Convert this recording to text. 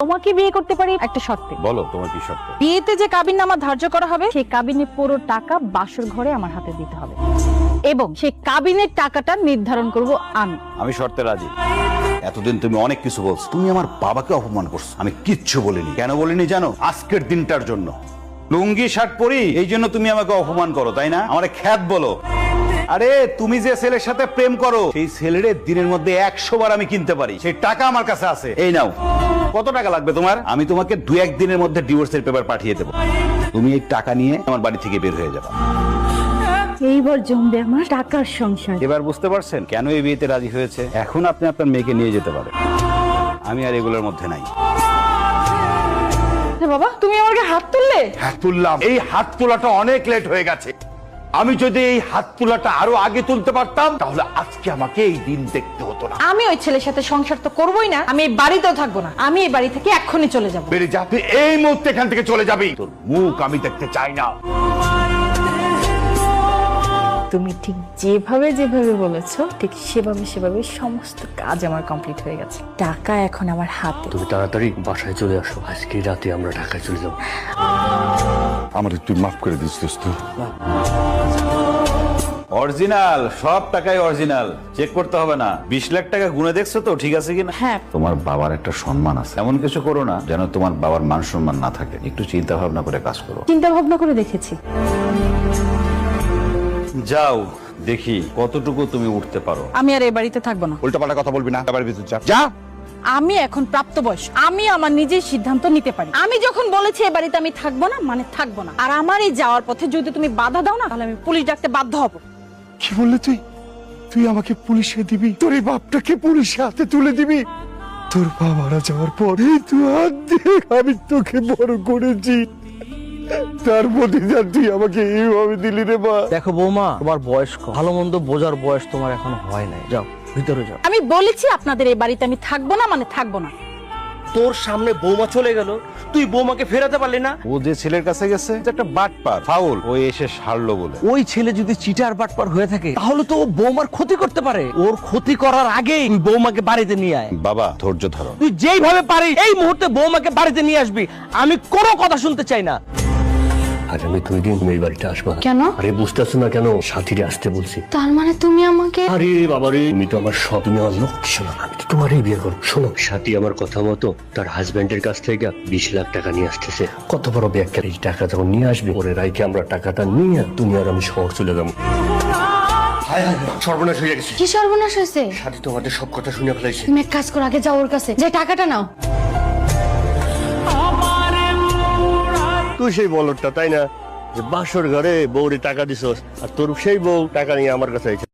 তোমাকে বিয়ে করতে পারি একটা শর্তে। বলো তোমার কি শর্ত? বিয়েতে যে কাবিননামা ধার্য করা হবে সেই কাবিনের পুরো টাকা বাসর ঘরে আমার হাতে দিতে হবে এবং সেই কাবিনের টাকাটা নির্ধারণ করব আমি। আমি শর্তে রাজি। এতদিন তুমি অনেক কিছু বলছো, তুমি আমার বাবাকে অপমান করছো। আমি কিচ্ছু বলিনি। কেন বলিনি জানো? আজকের দিনটার জন্য। লুঙ্গি শার্ট পরি এই জন্য তুমি আমাকে অপমান করো, তাই না? আমারে খ্যাত বলো। আরে তুমি যে ছেলের সাথে প্রেম করো সেই ছেলের দিনের মধ্যে 100 বার আমি কিনতে পারি, সেই টাকা আমার কাছে আছে। এই নাও। কত টাকা লাগবে তোমার? আমি তোমাকে 2-1 দিনের মধ্যে ডিভোর্সের পেপার পাঠিয়ে দেবো। তুমি এই টাকা নিয়ে আমার বাড়ি থেকে বের হয়ে যাবে। এইবার জমবে আমার টাকার সংসার। এবার বুঝতে পারছেন কেন এই বিয়েতে রাজি হয়েছে? এখন আপনি আপনার মেয়েকে নিয়ে যেতে পারেন। আমি আর এগুলোর মধ্যে নাই। বাবা তুমি আমাকে হাত তুললে? হাত তুললাম। এই হাত তোলাটা অনেক লেট হয়ে গেছে। আমি যদি এই হাত তোলাটা আরো আগে তুলতে পারতাম তাহলে আজকে আমাকে এই দিন দেখতে হতো না। আমি ওই ছেলের সাথে সংসার তো করবোই না, আমি এই বাড়িতেও থাকবো না। আমি এই বাড়ি থেকে এক্ষুনি চলে যাব। বেরিয়ে যা, তুই এই মুহূর্তে এখান থেকে চলে যাবি। তোর মুখ আমি দেখতে চাই না। তুমি ঠিক যেভাবে যেভাবে বলেছো ঠিক সেভাবে সমস্ত কাজ আমার কমপ্লিট হয়ে গেছে। টাকা এখন আমার হাতে। তুমি তাড়াতাড়ি বাসায় চলে আসো, আজকে রাতে আমরা ঢাকায় চলে যাবো। আমার তুই মাফ করে দিস দোস্ত। অরিজিনাল, সব টাকাই অরিজিনাল। চেক করতে হবে না। 20 লাখ টাকা গুনে দেখছো তো ঠিক আছে কিনা? হ্যাঁ। তোমার বাবার একটা সম্মান আছে, এমন কিছু করো না যেন তোমার বাবার মান সম্মান না থাকে। একটু চিন্তা ভাবনা করে কাজ করো। চিন্তা ভাবনা করে দেখেছি। যাও দেখি কতটুকু তুমি উঠতে পারো। আমি আর এই বাড়িতে থাকবো না। উল্টাপাল্টা কথা বলবি না। আবার ভিতর যা যা। আমি এখন প্রাপ্তবয়স্ক, আমি আমার নিজের সিদ্ধান্ত নিতে পারি। আমি যখন বলেছি এই বাড়িতে আমি থাকবো না মানে থাকবো না। আর আমার এই যাওয়ার পথে যদি তুমি বাধা দাও না তাহলে আমি পুলিশ ডাকতে বাধ্য হব। কি বললি তুই? তুই আমাকে পুলিশে দিবি? তোর এই বাপটাকে পুলিশে হাতে তুলে দিবি? তোর বাবা মারা যাওয়ার পর এই তুই হাত দিয়ে আমি তোকে বড় করেছি, তার প্রতিদান তুই আমাকে এইভাবে দিলি রে মা। দেখো বৌমা, তোমার বয়স কম, ভালো মন্দ বোঝার বয়স তোমার এখনো হয় নাই। যাও ভিতরে যাও। আমি বলেছি আপনাদের এই বাড়িতে আমি থাকবো না মানে থাকবো না। তোর সামনে বৌমা চলে গেল, তুই বৌমাকে ফেরাতে পারলি না? ও যে ছেলের কাছে গেছে একটা বাটপার ফাউল, ও এসে সারলো বলে। ওই ছেলে যদি চিটার বাটপার হয়ে থাকে তাহলে তো ও বৌমার ক্ষতি করতে পারে। ওর ক্ষতি করার আগেই তুই বৌমাকে বাড়িতে নিয়ে আয়। বাবা ধৈর্য ধরো। তুই যেইভাবে পারিস এই মুহূর্তে বৌমাকে বাড়িতে নিয়ে আসবি। আমি কোনো কথা শুনতে চাই না। আগামী 2 দিন তুমি এই বাড়িতে আসবা। কেন? আরে বুঝতেছো না কেন? সাথীরে আসতে বলছি। তার মানে তুমি আমাকে? আরে বাবারে, তুমি তো আমার সব, তুমি আমার লক্ষ্য। শোনো, আমি তো তোমারই বিয়ে করবো। শোনো, সাথী আমার কথা মতো তার হাজবেন্ডের কাছ থেকে 20 লাখ টাকা নিয়ে আসতেছে। কত বড় ব্যাখ্যা। এই টাকা যখন নিয়ে আসবে ওরে রাইকে আমরা টাকাটা নিয়ে তুমি আর আমি শহর চলে যাবো। হায় হায়, সর্বনাশ হয়ে গেছে। কি সর্বনাশ হয়েছে? সাথী তোমাদের সব কথা শুনে ফেলাইছে। তুমি এক কাজ করো, আগে যাও ওর কাছে, যে টাকাটা নাও। তুই সেই বলদটা তাই না, যে বাসর ঘরে বউরে টাকা দিছস আর তোর সেই বউ টাকা নিয়ে আমার কাছে আইছে।